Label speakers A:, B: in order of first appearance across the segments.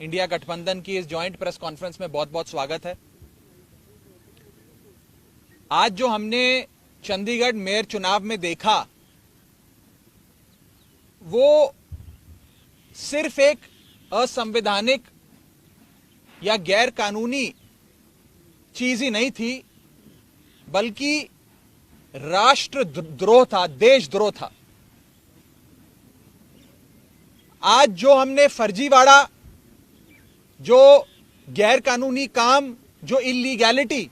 A: India गठबंधन की इस जॉइंट प्रेस कॉन्फ्रेंस में बहुत बहुत स्वागत है। आज जो हमने चंडीगढ़ मेयर चुनाव में देखा वो सिर्फ एक असंवैधानिक या गैर कानूनी चीज ही नहीं थी, बल्कि राष्ट्रद्रोह था, देशद्रोह था। आज जो हमने फर्जीवाड़ा, जो गैर कानूनी काम, जो इलीगैलिटी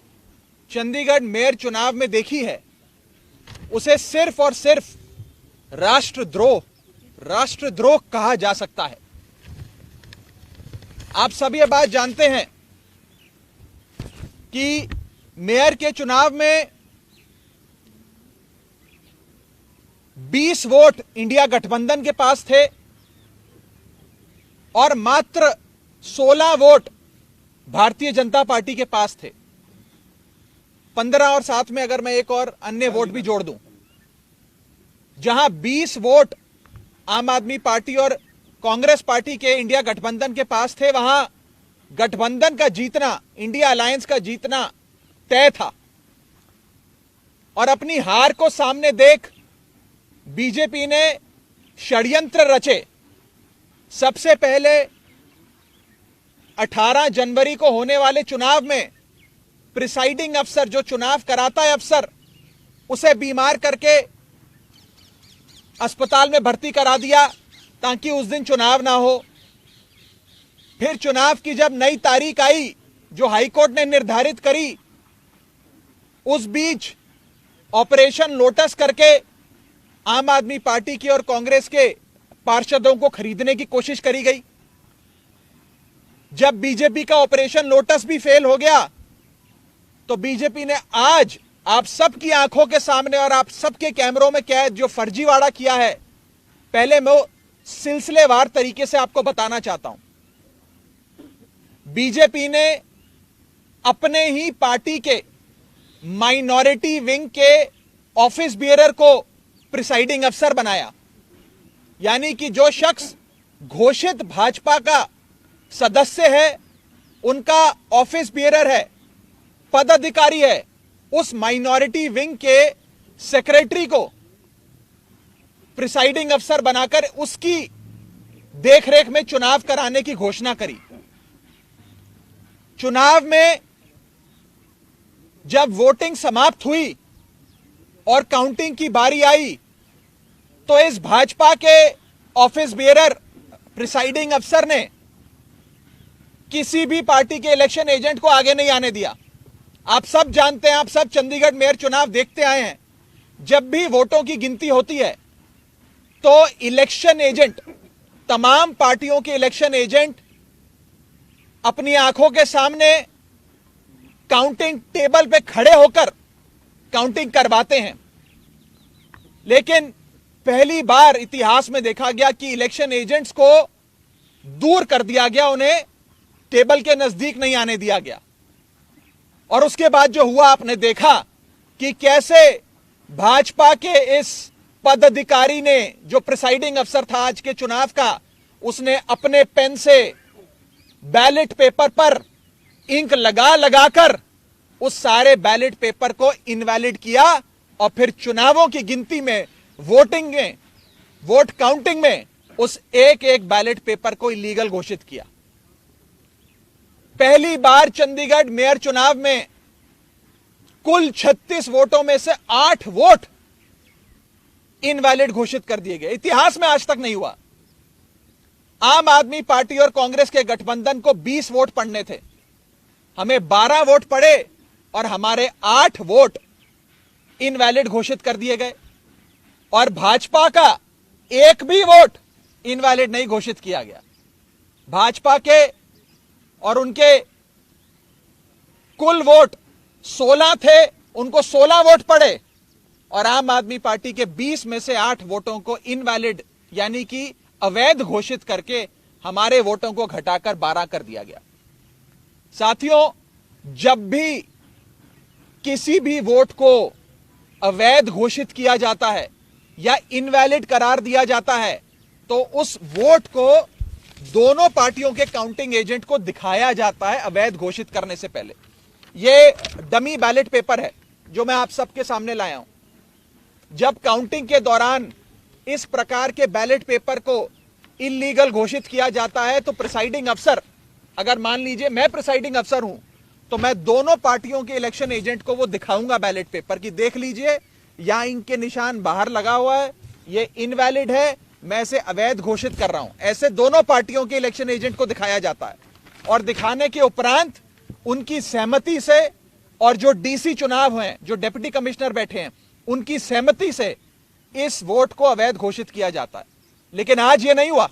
A: चंडीगढ़ मेयर चुनाव में देखी है, उसे सिर्फ और सिर्फ राष्ट्रद्रोह कहा जा सकता है। आप सभी ये बात जानते हैं कि मेयर के चुनाव में 20 वोट इंडिया गठबंधन के पास थे और मात्र 16 वोट भारतीय जनता पार्टी के पास थे। 15 और साथ में अगर मैं एक और अन्य वोट भी जोड़ दूं, जहां 20 वोट आम आदमी पार्टी और कांग्रेस पार्टी के इंडिया गठबंधन के पास थे, वहां गठबंधन का जीतना, इंडिया अलायंस का जीतना तय था। और अपनी हार को सामने देख बीजेपी ने षड्यंत्र रचे। सबसे पहले 18 जनवरी को होने वाले चुनाव में प्रिसाइडिंग अफसर, जो चुनाव कराता है अफसर, उसे बीमार करके अस्पताल में भर्ती करा दिया ताकि उस दिन चुनाव ना हो। फिर चुनाव की जब नई तारीख आई, जो हाईकोर्ट ने निर्धारित करी, उस बीच ऑपरेशन लोटस करके आम आदमी पार्टी की और कांग्रेस के पार्षदों को खरीदने की कोशिश करी गई। जब बीजेपी का ऑपरेशन लोटस भी फेल हो गया, तो बीजेपी ने आज आप सबकी आंखों के सामने और आप सबके कैमरों में कैद जो फर्जीवाड़ा किया है, पहले मैं सिलसिलेवार तरीके से आपको बताना चाहता हूं। बीजेपी ने अपने ही पार्टी के माइनॉरिटी विंग के ऑफिस बियरर को प्रिसाइडिंग अफसर बनाया। यानी कि जो शख्स घोषित भाजपा का सदस्य है, उनका ऑफिस बियरर है, पदाधिकारी है, उस माइनॉरिटी विंग के सेक्रेटरी को प्रिसाइडिंग अफसर बनाकर उसकी देखरेख में चुनाव कराने की घोषणा करी। चुनाव में जब वोटिंग समाप्त हुई और काउंटिंग की बारी आई, तो इस भाजपा के ऑफिस बियरर प्रिसाइडिंग अफसर ने किसी भी पार्टी के इलेक्शन एजेंट को आगे नहीं आने दिया। आप सब जानते हैं, आप सब चंडीगढ़ मेयर चुनाव देखते आए हैं, जब भी वोटों की गिनती होती है तो इलेक्शन एजेंट, तमाम पार्टियों के इलेक्शन एजेंट अपनी आंखों के सामने काउंटिंग टेबल पे खड़े होकर काउंटिंग करवाते हैं। लेकिन पहली बार इतिहास में देखा गया कि इलेक्शन एजेंट्स को दूर कर दिया गया, उन्हें टेबल के नजदीक नहीं आने दिया गया। और उसके बाद जो हुआ, आपने देखा कि कैसे भाजपा के इस पदाधिकारी ने, जो प्रिसाइडिंग अफसर था आज के चुनाव का, उसने अपने पेन से बैलेट पेपर पर इंक लगा लगाकर उस सारे बैलेट पेपर को इनवैलिड किया और फिर चुनावों की गिनती में, वोटिंग में, वोट काउंटिंग में उस एक एक बैलेट पेपर को इलीगल घोषित किया। पहली बार चंडीगढ़ मेयर चुनाव में कुल 36 वोटों में से 8 वोट इनवैलिड घोषित कर दिए गए। इतिहास में आज तक नहीं हुआ। आम आदमी पार्टी और कांग्रेस के गठबंधन को 20 वोट पड़ने थे, हमें 12 वोट पड़े और हमारे 8 वोट इनवैलिड घोषित कर दिए गए। और भाजपा का एक भी वोट इनवैलिड नहीं घोषित किया गया। भाजपा के और उनके कुल वोट 16 थे, उनको 16 वोट पड़े और आम आदमी पार्टी के 20 में से 8 वोटों को इनवैलिड यानी कि अवैध घोषित करके हमारे वोटों को घटाकर 12 कर दिया गया। साथियों, जब भी किसी भी वोट को अवैध घोषित किया जाता है या इनवैलिड करार दिया जाता है, तो उस वोट को दोनों पार्टियों के काउंटिंग एजेंट को दिखाया जाता है अवैध घोषित करने से पहले। यह डमी बैलेट पेपर है जो मैं आप सबके सामने लाया हूं। जब काउंटिंग के दौरान इस प्रकार के बैलेट पेपर को इल्लीगल घोषित किया जाता है तो प्रिसाइडिंग अफसर, अगर मान लीजिए मैं प्रिसाइडिंग अफसर हूं, तो मैं दोनों पार्टियों के इलेक्शन एजेंट को वो दिखाऊंगा बैलेट पेपर की, देख लीजिए यहां इनके निशान बाहर लगा हुआ है, ये इनवैलिड है, मैं इसे अवैध घोषित कर रहा हूं। ऐसे दोनों पार्टियों के इलेक्शन एजेंट को दिखाया जाता है और दिखाने के उपरांत उनकी सहमति से, और जो डीसी चुनाव हैं, जो डिप्टी कमिश्नर बैठे हैं, उनकी सहमति से इस वोट को अवैध घोषित किया जाता है। लेकिन आज यह नहीं हुआ।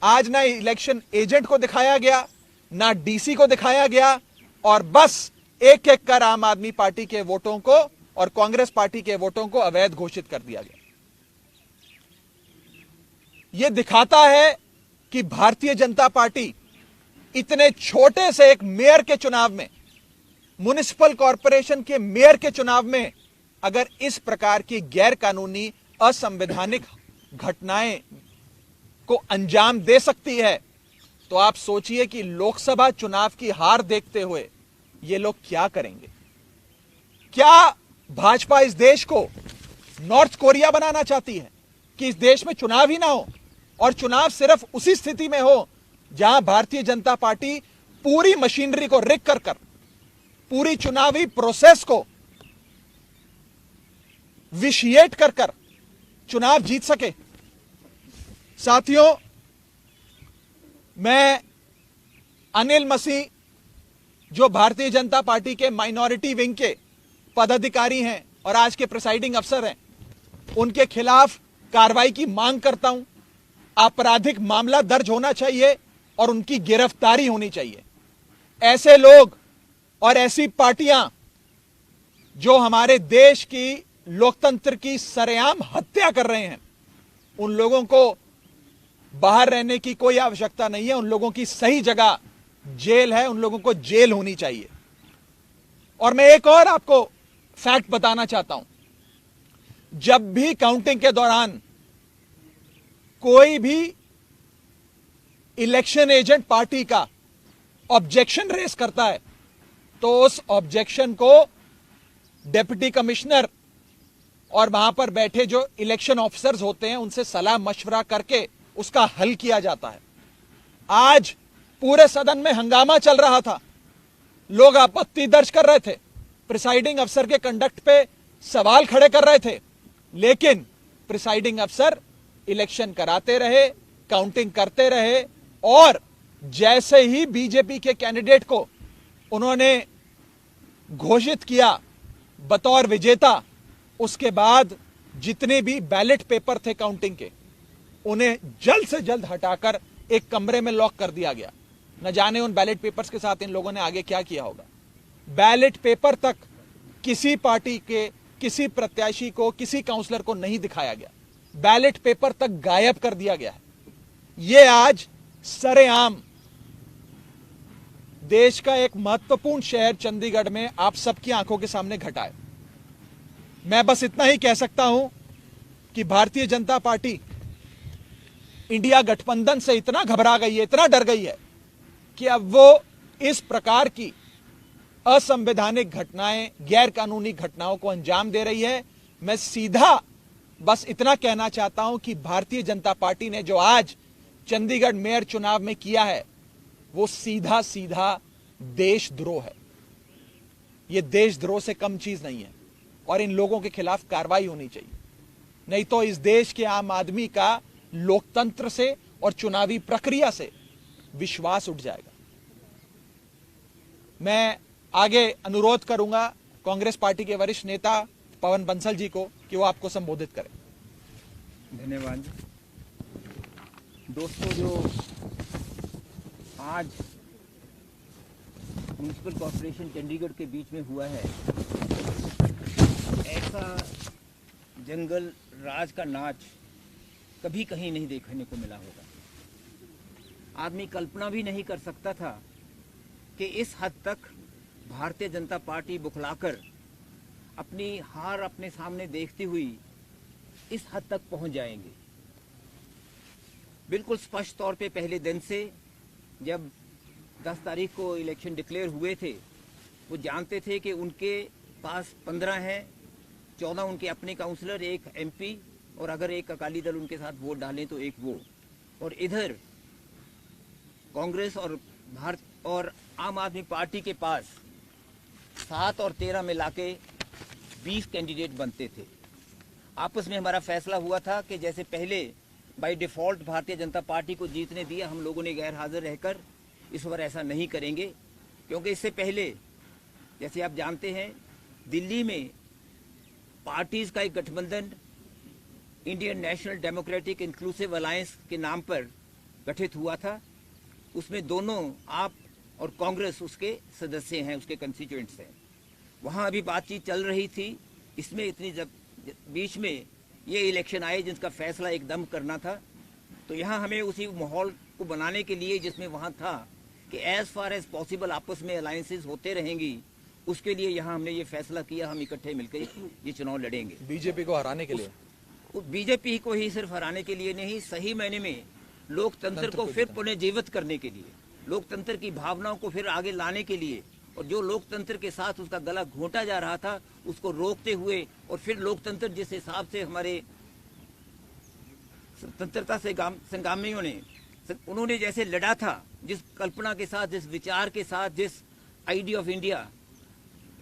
A: आज ना इलेक्शन एजेंट को दिखाया गया, ना डीसी को दिखाया गया, और बस एक एक कर आम आदमी पार्टी के वोटों को और कांग्रेस पार्टी के वोटों को अवैध घोषित कर दिया गया। यह दिखाता है कि भारतीय जनता पार्टी इतने छोटे से एक मेयर के चुनाव में, म्युनिसिपल कॉरपोरेशन के मेयर के चुनाव में, अगर इस प्रकार की गैर कानूनी असंवैधानिक घटनाएं को अंजाम दे सकती है, तो आप सोचिए कि लोकसभा चुनाव की हार देखते हुए ये लोग क्या करेंगे। क्या भाजपा इस देश को नॉर्थ कोरिया बनाना चाहती है कि इस देश में चुनाव ही ना हो, और चुनाव सिर्फ उसी स्थिति में हो जहां भारतीय जनता पार्टी पूरी मशीनरी को रिग कर पूरी चुनावी प्रोसेस को विशिएट कर चुनाव जीत सके। साथियों, मैं अनिल मसीह, जो भारतीय जनता पार्टी के माइनॉरिटी विंग के पदाधिकारी हैं और आज के प्रिसाइडिंग अफसर हैं, उनके खिलाफ कार्रवाई की मांग करता हूं। आपराधिक मामला दर्ज होना चाहिए और उनकी गिरफ्तारी होनी चाहिए। ऐसे लोग और ऐसी पार्टियां जो हमारे देश की लोकतंत्र की सरेआम हत्या कर रहे हैं, उन लोगों को बाहर रहने की कोई आवश्यकता नहीं है। उन लोगों की सही जगह जेल है, उन लोगों को जेल होनी चाहिए। और मैं एक और आपको फैक्ट बताना चाहता हूं। जब भी काउंटिंग के दौरान कोई भी इलेक्शन एजेंट पार्टी का ऑब्जेक्शन रेस करता है, तो उस ऑब्जेक्शन को डिप्टी कमिश्नर और वहां पर बैठे जो इलेक्शन ऑफिसर्स होते हैं उनसे सलाह मशवरा करके उसका हल किया जाता है। आज पूरे सदन में हंगामा चल रहा था, लोग आपत्ति दर्ज कर रहे थे, प्रिसाइडिंग अफसर के कंडक्ट पे सवाल खड़े कर रहे थे, लेकिन प्रिसाइडिंग अफसर इलेक्शन कराते रहे, काउंटिंग करते रहे, और जैसे ही बीजेपी के कैंडिडेट को उन्होंने घोषित किया बतौर विजेता, उसके बाद जितने भी बैलेट पेपर थे काउंटिंग के, उन्हें जल्द से जल्द हटाकर एक कमरे में लॉक कर दिया गया। न जाने उन बैलेट पेपर्स के साथ इन लोगों ने आगे क्या किया होगा। बैलेट पेपर तक किसी पार्टी के, किसी प्रत्याशी को, किसी काउंसलर को नहीं दिखाया गया। बैलेट पेपर तक गायब कर दिया गया है। यह आज सरेआम देश का एक महत्वपूर्ण शहर चंडीगढ़ में आप सबकी आंखों के सामने घटा है। मैं बस इतना ही कह सकता हूं कि भारतीय जनता पार्टी इंडिया गठबंधन से इतना घबरा गई है, इतना डर गई है कि अब वो इस प्रकार की असंवैधानिक घटनाएं, गैर कानूनी घटनाओं को अंजाम दे रही है। मैं सीधा बस इतना कहना चाहता हूं कि भारतीय जनता पार्टी ने जो आज चंडीगढ़ मेयर चुनाव में किया है, वो सीधा सीधा देशद्रोह है। यह देशद्रोह से कम चीज नहीं है, और इन लोगों के खिलाफ कार्रवाई होनी चाहिए। नहीं तो इस देश के आम आदमी का लोकतंत्र से और चुनावी प्रक्रिया से विश्वास उठ जाएगा। मैं आगे अनुरोध करूंगा कांग्रेस पार्टी के वरिष्ठ नेता पवन बंसल जी को कि वो आपको संबोधित करें।
B: धन्यवाद दोस्तों। जो आज म्युनिसिपल कॉर्पोरेशन चंडीगढ़ के बीच में हुआ है, ऐसा जंगल राज का नाच कभी कहीं नहीं देखने को मिला होगा। आदमी कल्पना भी नहीं कर सकता था कि इस हद तक भारतीय जनता पार्टी बुखलाकर अपनी हार अपने सामने देखती हुई इस हद तक पहुंच जाएंगे। बिल्कुल स्पष्ट तौर पे पहले दिन से जब 10 तारीख को इलेक्शन डिक्लेयर हुए थे, वो जानते थे कि उनके पास 15 हैं, 14 उनके अपने काउंसलर, एक एमपी, और अगर एक अकाली दल उनके साथ वोट डालें तो एक वो, और इधर कांग्रेस और आम आदमी पार्टी के पास 7 और 13 मिला के 20 कैंडिडेट बनते थे। आपस में हमारा फैसला हुआ था कि जैसे पहले by default Bharatiya Janata party को जीतने दिया, हम लोगों ने गैर हाजिर रहकर, इस बार ऐसा नहीं करेंगे, क्योंकि इससे पहले जैसे आप जानते हैं दिल्ली में पार्टीज का एक गठबंधन Indian national democratic inclusive alliance के नाम पर गठित हुआ था। उसमें दोनों आप और कांग्रेस उसके सदस्य हैं, उसके कंस्टिट्यूएंट्स हैं। वहाँ अभी बातचीत चल रही थी। इसमें इतनी बीच में ये इलेक्शन आए जिसका फैसला एकदम करना था, तो यहाँ हमें उसी माहौल को बनाने के लिए जिसमें वहाँ था कि एज फार एज पॉसिबल आपस में अलायंसेस होते रहेंगी, उसके लिए यहाँ हमने ये फैसला किया हम इकट्ठे मिलकर ये चुनाव लड़ेंगे।
A: बीजेपी को हराने के लिए,
B: बीजेपी को ही सिर्फ हराने के लिए नहीं, सही मायने में लोकतंत्र को फिर पुनर्जीवित करने के लिए, लोकतंत्र की भावनाओं को फिर आगे लाने के लिए, और जो लोकतंत्र के साथ उसका गला घोंटा जा रहा था उसको रोकते हुए, और फिर लोकतंत्र जिस हिसाब से हमारे स्वतंत्रता से संग्रामियों ने उन्होंने जैसे लड़ा था, जिस कल्पना के साथ, जिस विचार के साथ, जिस आइडिया ऑफ इंडिया,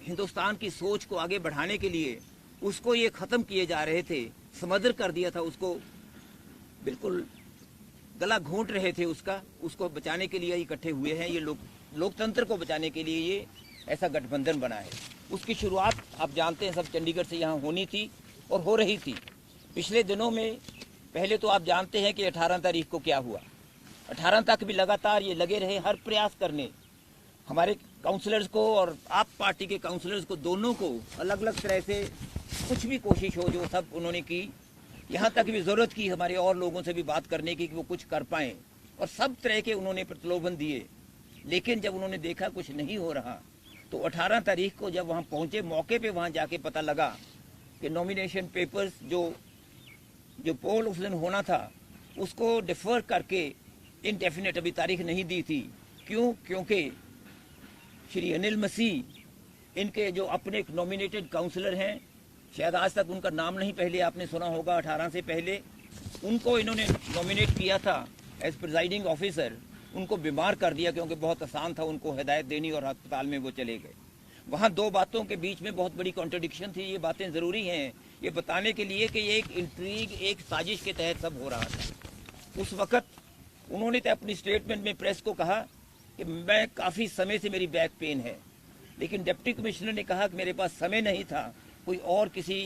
B: हिंदुस्तान की सोच को आगे बढ़ाने के लिए उसको ये खत्म किए जा रहे थे, समदर कर दिया था उसको, बिल्कुल गला घोंट रहे थे उसको बचाने के लिए इकट्ठे हुए हैं। ये लोकतंत्र को बचाने के लिए ये ऐसा गठबंधन बना है। उसकी शुरुआत आप जानते हैं सब चंडीगढ़ से यहाँ होनी थी और हो रही थी। पिछले दिनों में पहले तो आप जानते हैं कि 18 तारीख को क्या हुआ। 18 तक भी लगातार ये लगे रहे हर प्रयास करने, हमारे काउंसलर्स को और आप पार्टी के काउंसलर्स को, दोनों को अलग अलग तरह से कुछ भी कोशिश हो जो सब उन्होंने की। यहाँ तक भी ज़रूरत की हमारे और लोगों से भी बात करने की कि वो कुछ कर पाएँ, और सब तरह के उन्होंने प्रलोभन दिए। लेकिन जब उन्होंने देखा कुछ नहीं हो रहा, तो 18 तारीख को जब वहाँ पहुँचे, मौके पे वहाँ जाके पता लगा कि नॉमिनेशन पेपर्स जो पोल उस दिन होना था उसको डिफर करके इनडेफिनेट अभी तारीख नहीं दी थी। क्यों? क्योंकि श्री अनिल मसीह इनके जो अपने नॉमिनेटेड काउंसलर हैं, शायद आज तक उनका नाम नहीं पहले आपने सुना होगा, 18 से पहले उनको इन्होंने नॉमिनेट किया था एज प्रिजाइडिंग ऑफिसर। उनको बीमार कर दिया क्योंकि बहुत आसान था उनको हिदायत देनी, और अस्पताल में वो चले गए। वहाँ दो बातों के बीच में बहुत बड़ी कॉन्ट्रडिक्शन थी। ये बातें ज़रूरी हैं ये बताने के लिए कि ये एक इंट्रीग, एक साजिश के तहत सब हो रहा था। उस वक्त उन्होंने तो अपनी स्टेटमेंट में प्रेस को कहा कि मैं काफ़ी समय से मेरी बैक पेन है, लेकिन डिप्टी कमिश्नर ने कहा कि मेरे पास समय नहीं था कोई और किसी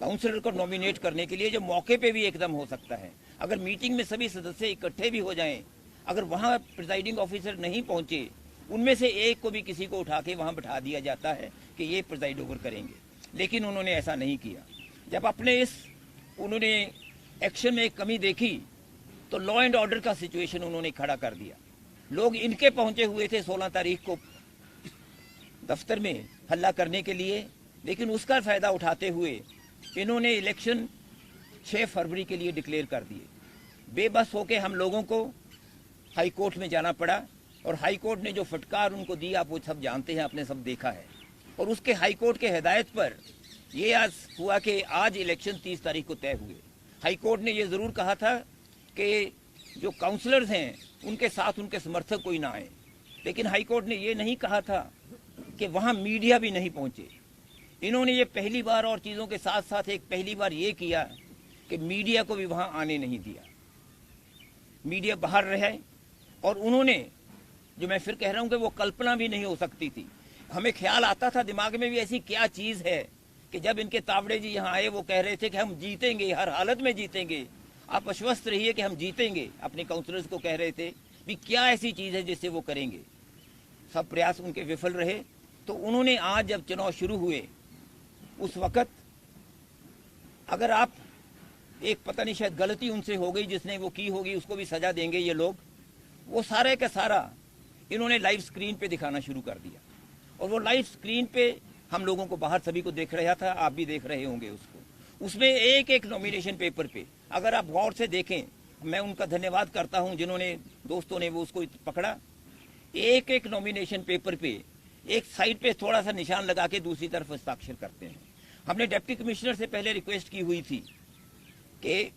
B: काउंसलर को नॉमिनेट करने के लिए, जो मौके पे भी एकदम हो सकता है। अगर मीटिंग में सभी सदस्य इकट्ठे भी हो जाएं, अगर वहाँ प्रिजाइडिंग ऑफिसर नहीं पहुँचे, उनमें से एक को भी किसी को उठा के वहाँ बैठा दिया जाता है कि ये प्रिजाइड ओवर करेंगे, लेकिन उन्होंने ऐसा नहीं किया। जब अपने उन्होंने एक्शन में एक कमी देखी तो लॉ एंड ऑर्डर का सिचुएशन उन्होंने खड़ा कर दिया। लोग इनके पहुंचे हुए थे 16 तारीख को दफ्तर में हल्ला करने के लिए, लेकिन उसका फायदा उठाते हुए इन्होंने इलेक्शन 6 फरवरी के लिए डिक्लेयर कर दिए। बेबस होके हम लोगों को हाई कोर्ट में जाना पड़ा, और हाई कोर्ट ने जो फटकार उनको दी आप वो सब जानते हैं, आपने सब देखा है। और उसके हाई कोर्ट के हिदायत पर ये आज हुआ कि आज इलेक्शन 30 तारीख को तय हुए। हाई कोर्ट ने ये ज़रूर कहा था कि जो काउंसलर्स हैं उनके साथ उनके समर्थक कोई ना आए, लेकिन हाई कोर्ट ने ये नहीं कहा था कि वहाँ मीडिया भी नहीं पहुँचे। इन्होंने ये पहली बार, और चीज़ों के साथ साथ एक पहली बार ये किया कि मीडिया को भी वहाँ आने नहीं दिया, मीडिया बाहर रहे। और उन्होंने, जो मैं फिर कह रहा हूँ कि वो कल्पना भी नहीं हो सकती थी। हमें ख्याल आता था दिमाग में भी ऐसी क्या चीज़ है कि जब इनके तावड़े जी यहाँ आए वो कह रहे थे कि हम जीतेंगे, हर हालत में जीतेंगे, आप आश्वस्त रहिए कि हम जीतेंगे। अपने काउंसलर्स को कह रहे थे भी क्या ऐसी चीज़ है जिससे वो करेंगे। सब प्रयास उनके विफल रहे। तो उन्होंने आज जब चुनाव शुरू हुए उस वक़्त, अगर आप एक पता नहीं शायद गलती उनसे हो गई, जिसने वो की होगी उसको भी सज़ा देंगे ये लोग, वो सारे का सारा इन्होंने लाइव स्क्रीन पे दिखाना शुरू कर दिया। और वो लाइव स्क्रीन पे हम लोगों को बाहर सभी को देख रहा था, आप भी देख रहे होंगे उसको। उसमें एक एक नॉमिनेशन पेपर पे अगर आप गौर से देखें मैं उनका धन्यवाद करता हूं जिन्होंने दोस्तों ने वो उसको पकड़ा। एक एक नॉमिनेशन पेपर पे एक साइड पे थोड़ा सा निशान लगा के दूसरी तरफ हस्ताक्षर करते हैं। हमने डिप्टी कमिश्नर से पहले रिक्वेस्ट की हुई थी कि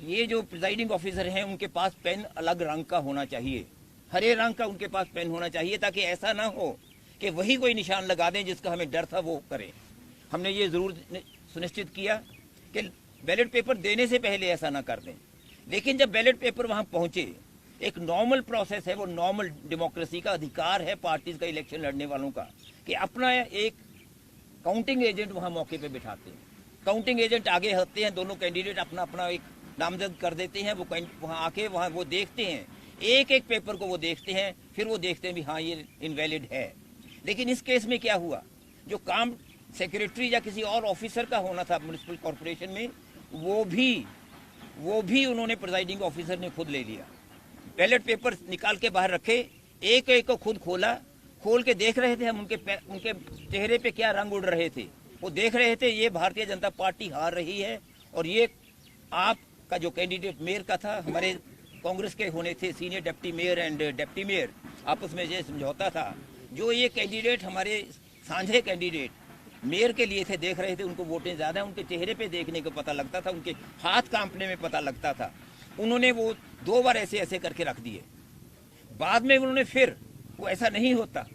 B: ये जो प्रिजाइडिंग ऑफिसर हैं उनके पास पेन अलग रंग का होना चाहिए, हरे रंग का उनके पास पेन होना चाहिए, ताकि ऐसा ना हो कि वही कोई निशान लगा दें जिसका हमें डर था वो करें। हमने ये जरूर सुनिश्चित किया कि बैलेट पेपर देने से पहले ऐसा ना कर दें। लेकिन जब बैलेट पेपर वहां पहुंचे, एक नॉर्मल प्रोसेस है, वो नॉर्मल डेमोक्रेसी का अधिकार है पार्टीज का, इलेक्शन लड़ने वालों का, कि अपना एक काउंटिंग एजेंट वहां मौके पे बिठाते हैं। काउंटिंग एजेंट आगे होते हैं, दोनों कैंडिडेट अपना अपना एक नामजद कर देते हैं, वो वहां आके वहां वो देखते हैं, एक एक पेपर को वो देखते हैं, फिर वो देखते हैं भी हाँ ये इनवैलिड है। लेकिन इस केस में क्या हुआ, जो काम सेक्रेटरी या किसी और ऑफिसर का होना था म्युनिसिपल कॉर्पोरेशन में, वो भी उन्होंने प्रिजाइडिंग ऑफिसर ने खुद ले लिया। बैलेट पेपर निकाल के बाहर रखे, एक एक को खुद खोल के देख रहे थे हम उनके चेहरे पे क्या रंग उड़ रहे थे। वो देख रहे थे ये भारतीय जनता पार्टी हार रही है, और ये आपका जो कैंडिडेट मेयर का था, हमारे कांग्रेस के होने थे senior deputy mayor and deputy mayor, आपस में ये समझौता था। जो ये कैंडिडेट हमारे साझे कैंडिडेट मेयर के लिए थे, देख रहे थे उनको वोटें ज्यादा, उनके चेहरे पे देखने को पता लगता था, उनके हाथ कांपने में पता लगता था। उन्होंने वो 2 बार ऐसे करके रख दिए। बाद में उन्होंने फिर, वो ऐसा नहीं होता,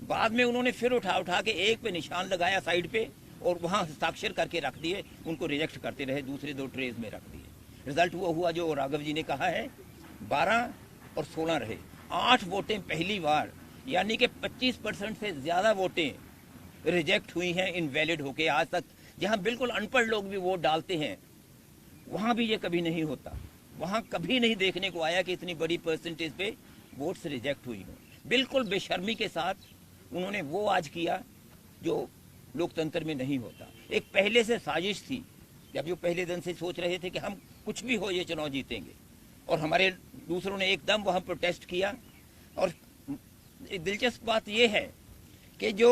B: बाद में उन्होंने फिर उठा के एक पे निशान लगाया साइड पे और वहां हस्ताक्षर करके रख दिए, उनको रिजेक्ट करते रहे, दूसरे 2 ट्रेज में रख दिए। रिजल्ट वो हुआ जो राघव जी ने कहा है, 12 और 16 रहे, 8 वोटें पहली बार, यानी कि 25% से ज्यादा वोटें रिजेक्ट हुई हैं इनवैलिड होके। आज तक जहां बिल्कुल अनपढ़ लोग भी वोट डालते हैं, वहां भी ये कभी नहीं होता, वहां कभी नहीं देखने को आया कि इतनी बड़ी परसेंटेज पे वोट्स रिजेक्ट हुई हो। बिल्कुल बेशर्मी के साथ उन्होंने वो आज किया जो लोकतंत्र में नहीं होता। एक पहले से साजिश थी, जब जो पहले दिन से सोच रहे थे कि हम कुछ भी हो ये चुनाव जीतेंगे, और हमारे दूसरों ने एकदम वहां प्रोटेस्ट किया। और एक दिलचस्प बात यह है कि जो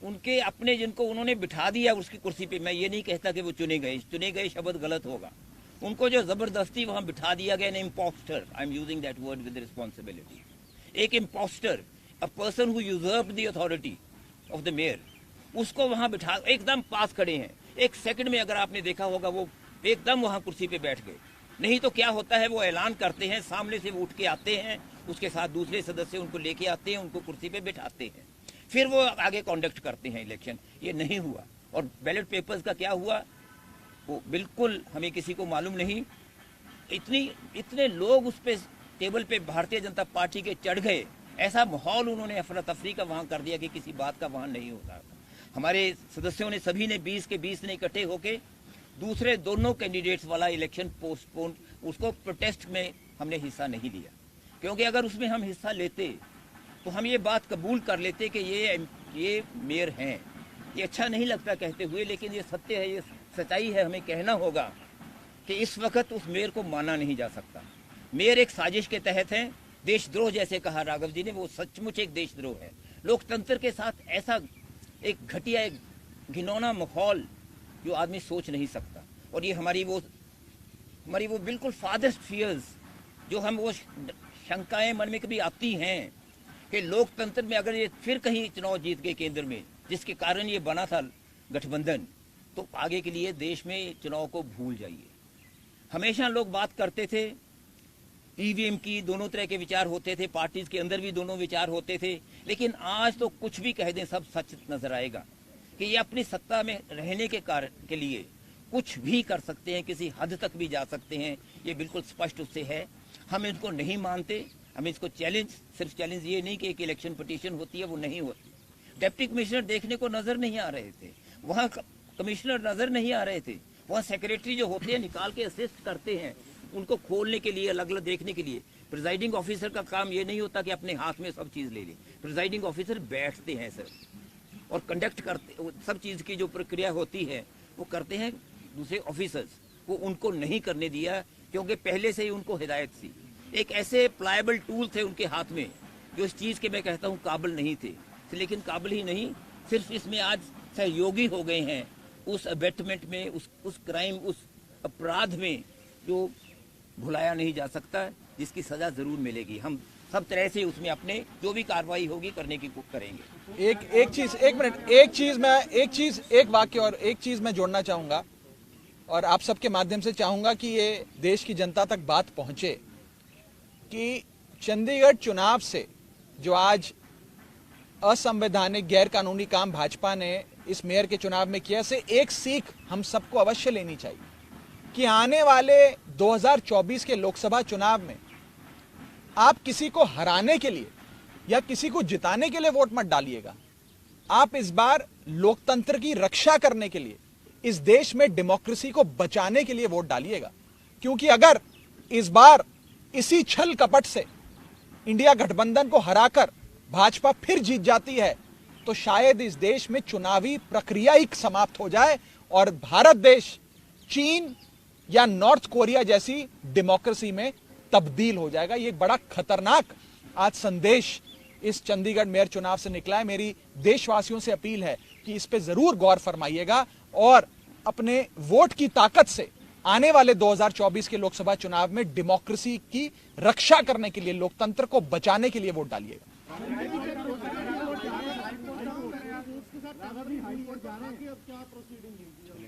B: उनके अपने जिनको उन्होंने बिठा दिया उसकी कुर्सी पे, मैं ये नहीं कहता कि वो चुने गए शब्द गलत होगा, उनको जो जबरदस्ती वहां बिठा दिया गया, impostor, I am using that word with responsibility, एक impostor, a person who usurped the authority of the mayor, उसको वहां बिठा, एकदम पास खड़े हैं, एक सेकंड में अगर आपने देखा होगा वो एकदम वहां कुर्सी पे बैठ गए। नहीं तो क्या होता है, वो ऐलान करते हैं, सामने से वो उठ के आते हैं, उसके साथ दूसरे सदस्य उनको लेके आते हैं, उनको कुर्सी पे बिठाते हैं, फिर वो आगे कॉन्डक्ट करते हैं इलेक्शन। ये नहीं हुआ। और बैलेट पेपर्स का क्या हुआ वो बिल्कुल हमें किसी को मालूम नहीं। इतने लोग उस पे टेबल पे भारतीय जनता पार्टी के चढ़ गए, ऐसा माहौल उन्होंने अफरा तफरी का वहां कर दिया कि किसी बात का वहां नहीं होता। हमारे सदस्यों ने सभी ने 20 के 20 ने इकट्ठे होके दूसरे दोनों कैंडिडेट्स वाला इलेक्शन पोस्टपोन, उसको प्रोटेस्ट में हमने हिस्सा नहीं लिया, क्योंकि अगर उसमें हम हिस्सा लेते तो हम ये बात कबूल कर लेते कि ये मेयर हैं। ये अच्छा नहीं लगता कहते हुए, लेकिन ये सत्य है, ये सच्चाई है, हमें कहना होगा कि इस वक्त उस मेयर को माना नहीं जा सकता। मेयर एक साजिश के तहत है, देशद्रोह जैसे कहा राघव जी ने, वो सचमुच एक देशद्रोह है। लोकतंत्र के साथ ऐसा एक घटिया, एक घिनौना माहौल जो आदमी सोच नहीं सकता। और ये हमारी वो बिल्कुल फादर्स्ट फियर्स, जो हम वो शंकाएं मन में कभी आती हैं कि लोकतंत्र में अगर ये फिर कहीं चुनाव जीत गए केंद्र में, जिसके कारण ये बना था गठबंधन, तो आगे के लिए देश में चुनाव को भूल जाइए। हमेशा लोग बात करते थे ईवीएम की, दोनों तरह के विचार होते थे, पार्टीज के अंदर भी दोनों विचार होते थे, लेकिन आज तो कुछ भी कह दें सब सच नजर आएगा कि ये अपनी सत्ता में रहने के कारण के लिए कुछ भी कर सकते हैं, किसी हद तक भी जा सकते हैं, ये बिल्कुल स्पष्ट उससे है। हम इनको नहीं मानते, हम इसको सिर्फ चैलेंज ये नहीं कि एक इलेक्शन पिटीशन होती है, वो नहीं होती। डिप्टी कमिश्नर देखने को नजर नहीं आ रहे थे, वहाँ कमिश्नर नजर नहीं आ रहे थे, वहाँ सेक्रेटरी जो होते हैं निकाल के असिस्ट करते हैं उनको खोलने के लिए, अलग अलग देखने के लिए। प्रिजाइडिंग ऑफिसर का काम ये नहीं होता कि अपने हाथ में सब चीज ले ले। प्रिजाइडिंग ऑफिसर बैठते हैं सर और कंडक्ट करते, सब चीज की जो प्रक्रिया होती है वो करते हैं दूसरे ऑफिसर्स, वो उनको नहीं करने दिया क्योंकि पहले से ही उनको हिदायत थी। एक ऐसे प्लायबल टूल थे उनके हाथ में जो इस चीज के मैं कहता हूँ काबिल नहीं थे, लेकिन काबिल ही नहीं, सिर्फ इसमें आज सहयोगी हो गए हैं उस अबेटमेंट में, उस क्राइम, उस अपराध में जो भुलाया नहीं जा सकता, जिसकी सजा जरूर मिलेगी। हम सब तरह से उसमें अपने जो भी कार्रवाई होगी करने की करेंगे।
A: एक वाक्य और एक चीज मैं जोड़ना चाहूंगा और आप सबके माध्यम से चाहूंगा कि ये देश की जनता तक बात पहुंचे कि चंडीगढ़ चुनाव से जो आज असंवैधानिक गैर कानूनी काम भाजपा ने इस मेयर के चुनाव में किया, से एक सीख हम सबको अवश्य लेनी चाहिए कि आने वाले 2024 के लोकसभा चुनाव में आप किसी को हराने के लिए या किसी को जिताने के लिए वोट मत डालिएगा। आप इस बार लोकतंत्र की रक्षा करने के लिए, इस देश में डेमोक्रेसी को बचाने के लिए वोट डालिएगा। क्योंकि अगर इस बार इसी छल कपट से इंडिया गठबंधन को हराकर भाजपा फिर जीत जाती है तो शायद इस देश में चुनावी प्रक्रिया ही समाप्त हो जाए और भारत देश चीन या नॉर्थ कोरिया जैसी डेमोक्रेसी में तब्दील हो जाएगा। ये बड़ा खतरनाक आज संदेश इस चंडीगढ़ मेयर चुनाव से निकला है। मेरी देशवासियों से अपील है कि इस पे जरूर गौर फरमाइएगा और अपने वोट की ताकत से आने वाले 2024 के लोकसभा चुनाव में डेमोक्रेसी की रक्षा करने के लिए, लोकतंत्र को बचाने के लिए वोट डालिएगा।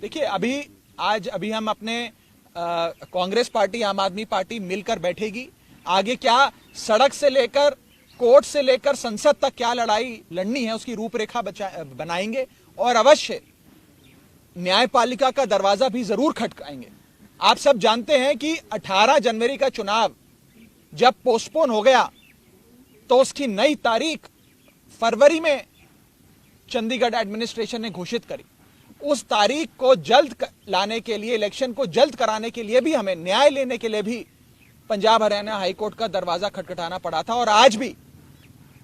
A: देखिए, अभी हम अपने कांग्रेस पार्टी, आम आदमी पार्टी मिलकर बैठेगी। आगे क्या सड़क से लेकर कोर्ट से लेकर संसद तक क्या लड़ाई लड़नी है उसकी रूपरेखा बनाएंगे और अवश्य न्यायपालिका का दरवाजा भी जरूर खटकाएंगे। आप सब जानते हैं कि 18 जनवरी का चुनाव जब पोस्टपोन हो गया तो उसकी नई तारीख फरवरी में चंडीगढ़ एडमिनिस्ट्रेशन ने घोषित करी। उस तारीख को जल्द लाने के लिए, इलेक्शन को जल्द कराने के लिए भी, हमें न्याय लेने के लिए भी पंजाब हरियाणा हाईकोर्ट का दरवाजा खटखटाना पड़ा था। और आज भी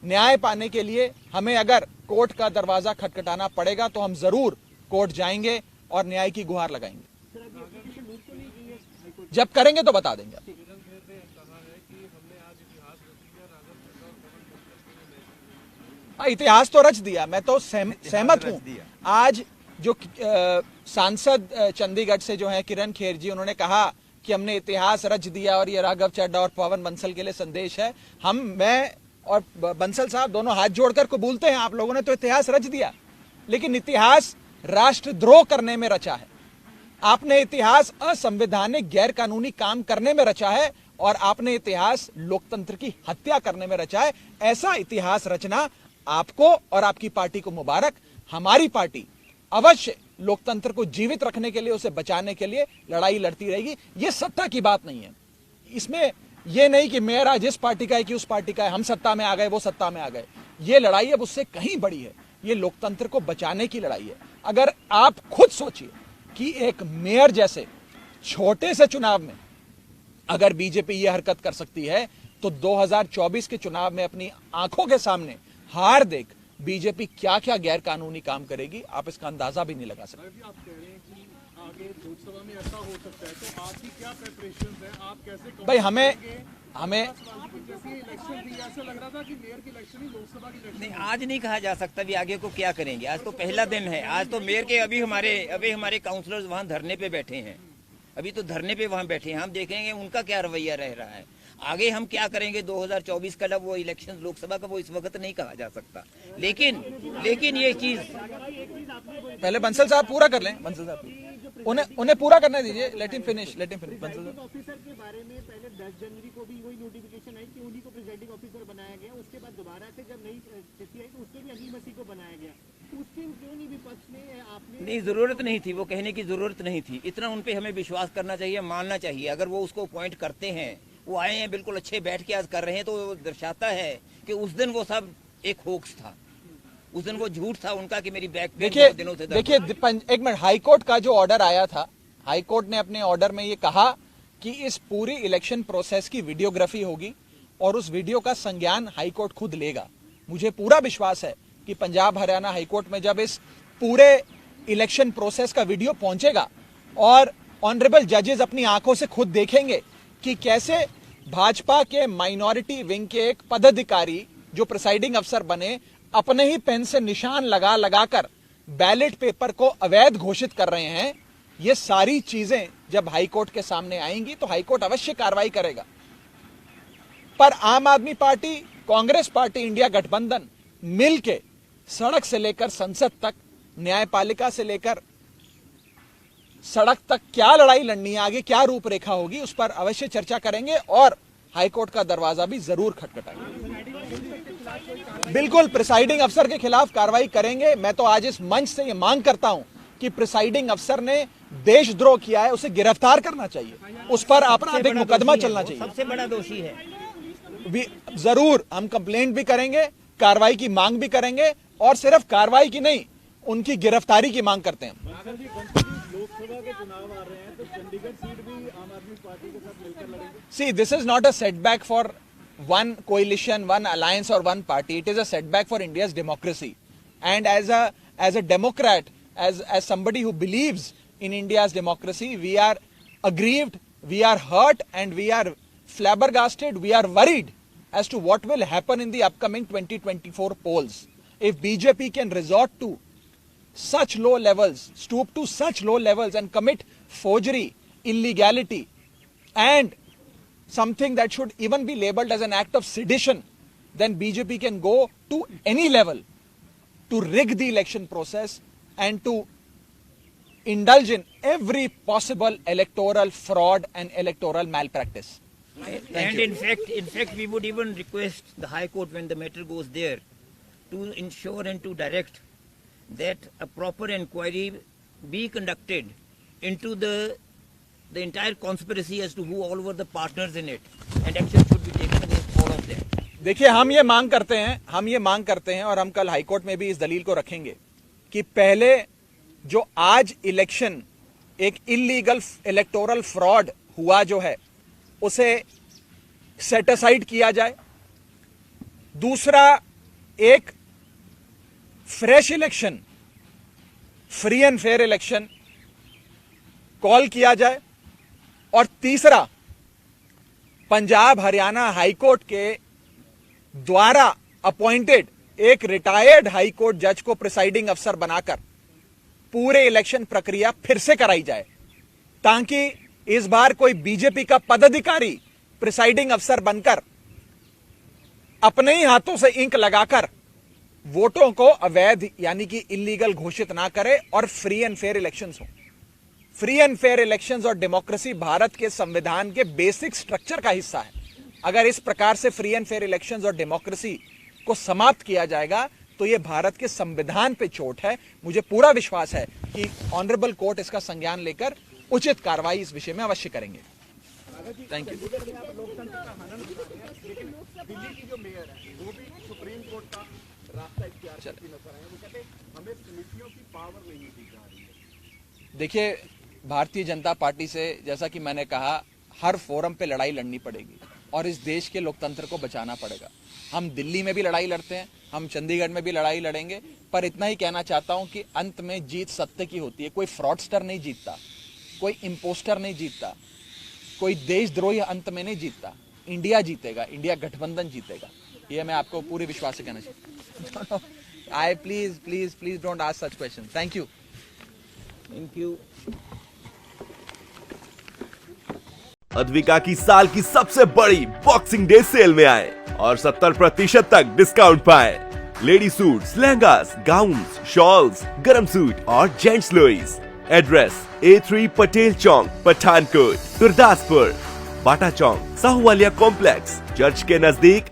A: न्याय पाने के लिए हमें अगर कोर्ट का दरवाजा खटखटाना पड़ेगा तो हम जरूर कोर्ट जाएंगे और न्याय की गुहार लगाएंगे। जब करेंगे तो बता देंगे। इतिहास तो रच दिया, मैं तो सहमत हूं। आज जो सांसद चंडीगढ़ से जो है किरण खेर जी, उन्होंने कहा कि हमने इतिहास रच दिया और ये राघव चड्ढा और पवन बंसल के लिए संदेश है। मैं और बंसल साहब दोनों हाथ जोड़कर कबूलते हैं, आप लोगों ने तो इतिहास रच दिया, लेकिन इतिहास राष्ट्रद्रोह करने में रचा है। आपने इतिहास असंवैधानिक गैर कानूनी काम करने में रचा है और आपने इतिहास लोकतंत्र की हत्या करने में रचा है। ऐसा इतिहास रचना आपको और आपकी पार्टी को मुबारक। हमारी पार्टी अवश्य लोकतंत्र को जीवित रखने के लिए, उसे बचाने के लिए लड़ाई लड़ती रहेगी। ये सत्ता की बात नहीं है, इसमें यह नहीं कि मेयर आज इस पार्टी का है कि उस पार्टी का है, हम सत्ता में आ गए वो सत्ता में आ गए। ये लड़ाई अब उससे कहीं बड़ी है, ये लोकतंत्र को बचाने की लड़ाई है। अगर आप खुद सोचिए कि एक मेयर जैसे छोटे से चुनाव में अगर बीजेपी ये हरकत कर सकती है तो 2024 के चुनाव में अपनी आंखों के सामने हार देख बीजेपी क्या क्या गैर कानूनी काम करेगी, आप इसका अंदाजा भी नहीं लगा सकते।
C: आप कह रहे हैं कि आगे लोकसभा में ऐसा हो सकता है, तो आपकी क्या प्रेपरेशंस हैं? आप कैसे
A: भाई हमें
C: इलेक्शन भी ऐसा लग रहा था कि मेयर की इलेक्शन ही लोकसभा की इलेक्शन
B: नहीं, आज नहीं कहा जा सकता भी आगे को क्या करेंगे। आज तो पहला दिन है। आज तो मेयर के अभी हमारे काउंसलर्स वहाँ धरने पे बैठे हैं, अभी तो धरने पे वहाँ बैठे हैं। हम देखेंगे उनका क्या रवैया रह रहा है। आगे हम क्या करेंगे 2024 का, वो इलेक्शन लोकसभा का, वो इस वक्त नहीं कहा जा सकता। लेकिन ये चीज
A: पहले बंसल साहब पूरा कर लें। बंसल साहब उन्हें पूरा करने दीजिए। Let him finish. बंसल साहब
D: ऑफिसर के बारे में पहले 10 जनवरी को भी वही नोटिफिकेशन आई कि उन्हीं को प्रिजाइडिंग ऑफिसर बनाया गया। उसके बाद दोबारा से जब नई स्थिति आई तो उसके भी अली मसीह को बनाया गया। उसके क्यों नहीं विपक्ष में आपने?
B: नहीं, जरूरत नहीं थी, वो कहने की जरूरत नहीं थी। इतना उन पे हमें विश्वास करना चाहिए, मानना चाहिए। अगर वो उसको अपॉइंट करते हैं, वो आए हैं बिल्कुल अच्छे बैठ के आज कर रहे हैं, तो वो दर्शाता है कि उस दिन वो सब एक होक्स था, उस दिन वो झूठ था उनका कि मेरी बैक
A: देखिए एक मिनट, हाईकोर्ट का जो ऑर्डर आया था, हाईकोर्ट ने अपने ऑर्डर में ये कहा कि इस पूरी इलेक्शन प्रोसेस की वीडियोग्राफी होगी और उस वीडियो का संज्ञान हाईकोर्ट खुद लेगा। मुझे पूरा विश्वास है कि पंजाब हरियाणा हाईकोर्ट में जब इस पूरे इलेक्शन प्रोसेस का वीडियो पहुंचेगा और ऑनरेबल जजेस अपनी आंखों से खुद देखेंगे कि कैसे भाजपा के माइनॉरिटी विंग के एक पदाधिकारी जो प्रिसाइडिंग अफसर बने, अपने ही पेन से निशान लगाकर बैलेट पेपर को अवैध घोषित कर रहे हैं, ये सारी चीजें जब हाईकोर्ट के सामने आएंगी तो हाईकोर्ट अवश्य कार्रवाई करेगा। पर आम आदमी पार्टी, कांग्रेस पार्टी, इंडिया गठबंधन मिलके सड़क से लेकर संसद तक, न्यायपालिका से लेकर सड़क तक क्या लड़ाई लड़नी है, आगे क्या रूपरेखा होगी, उस पर अवश्य चर्चा करेंगे और हाईकोर्ट का दरवाजा भी जरूर खटखटाएंगे। बिल्कुल प्रिसाइडिंग अफसर के खिलाफ कार्रवाई करेंगे। मैं तो आज इस मंच से यह मांग करता हूं कि प्रिसाइडिंग अफसर ने देशद्रोह किया है, उसे गिरफ्तार करना चाहिए, उस पर आपराधिक मुकदमा चलना चाहिए।
B: सबसे बड़ा दोषी है।
A: जरूर हम कंप्लेंट भी करेंगे, कार्रवाई की मांग भी करेंगे और सिर्फ कार्रवाई की नहीं, उनकी गिरफ्तारी की मांग करते हैं।
C: लोकसभा के चुनाव आ रहे हैं तो चंडीगढ़ सीट भी आम आदमी पार्टी के साथ मिलकर लड़ेंगे।
A: See, this is not a setback for one coalition, one alliance or one party. It is a setback for India's democracy. And as a Democrat, as somebody who believes in India's democracy, we are aggrieved, we are hurt, and we are flabbergasted, we are worried as to what will happen in the upcoming 2024 polls. If BJP can resort to such low levels, stoop to such low levels and commit forgery, illegality, and something that should even be labeled as an act of sedition, then BJP can go to any level to rig the election process and to indulge in every possible electoral fraud and electoral malpractice.
B: And in fact, we would even request the High Court, when the matter goes there, to ensure and to direct that a proper inquiry be conducted into the entire conspiracy as to who all were the partners in it, and action should be taken against all of them.
A: देखिए, हम ये मांग करते हैं और हम कल high court में भी इस दलील को रखेंगे कि पहले जो आज इलेक्शन एक इलीगल इलेक्टोरल फ्रॉड हुआ जो है उसे सेट असाइड किया जाए। दूसरा, एक fresh election, free and fair election call किया जाए। और तीसरा, पंजाब हरियाणा हाईकोर्ट के द्वारा अपॉइंटेड एक रिटायर्ड हाईकोर्ट जज को प्रिसाइडिंग अफसर बनाकर पूरे इलेक्शन प्रक्रिया फिर से कराई जाए, ताकि इस बार कोई बीजेपी का पदाधिकारी प्रिसाइडिंग अफसर बनकर अपने ही हाथों से इंक लगाकर वोटों को अवैध यानी कि इलीगल घोषित ना करे और फ्री एंड फेयर इलेक्शंस हो। फ्री एंड फेयर इलेक्शंस और डेमोक्रेसी भारत के संविधान के बेसिक स्ट्रक्चर का हिस्सा है। अगर इस प्रकार से फ्री एंड फेयर इलेक्शंस और डेमोक्रेसी को समाप्त किया जाएगा तो यह भारत के संविधान पे चोट है। मुझे पूरा विश्वास है कि ऑनरेबल कोर्ट इसका संज्ञान लेकर उचित कार्रवाई इस विषय में अवश्य करेंगे। Thank you.
C: दिल्ली की जो मेयर है वो भी सुप्रीम कोर्ट का रास्ता इख्तियार करती नजर आए। वो कहते हैं हमें समितियों की पावर नहीं दी जा रही है।
A: देखिए, भारतीय जनता पार्टी से, जैसा कि मैंने कहा, हर फोरम पे लड़ाई लड़नी पड़ेगी और इस देश के लोकतंत्र को बचाना पड़ेगा। हम दिल्ली में भी लड़ाई लड़ते हैं, हम चंडीगढ़ में भी लड़ाई लड़ेंगे, पर इतना ही कहना चाहता हूं कि अंत में जीत सत्य की होती है। कोई फ्रॉडस्टर नहीं जीतता, कोई इम्पोस्टर नहीं जीतता, कोई देशद्रोही अंत में नहीं जीतता। इंडिया जीतेगा, इंडिया गठबंधन जीतेगा। ये मैं आपको पूरे विश्वास से कहना चाहता हूँ। I please don't ask such question. Thank you.
B: Thank you.
E: Advika की साल की सबसे बड़ी बॉक्सिंग डे सेल में आए और 70% तक डिस्काउंट पाए। Lady suits, lehengas, gowns, shawls, गरम सूट और जेंट्स लोईस। एड्रेस A3 पटेल चौक, पठानकोट, गुरदासपुर, बाटा चौक, साहूवालिया कॉम्प्लेक्स, चर्च के नजदीक।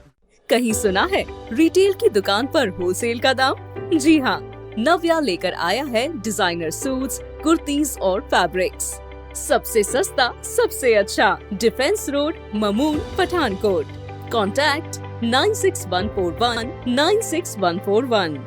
F: कहीं सुना है रिटेल की दुकान पर होलसेल का दाम? जी हाँ, नव्या लेकर आया है डिजाइनर सूट्स, कुर्तीज और फैब्रिक्स। सबसे सस्ता, सबसे अच्छा, defence road, Mamun, Pathankot. Contact 96141 96141।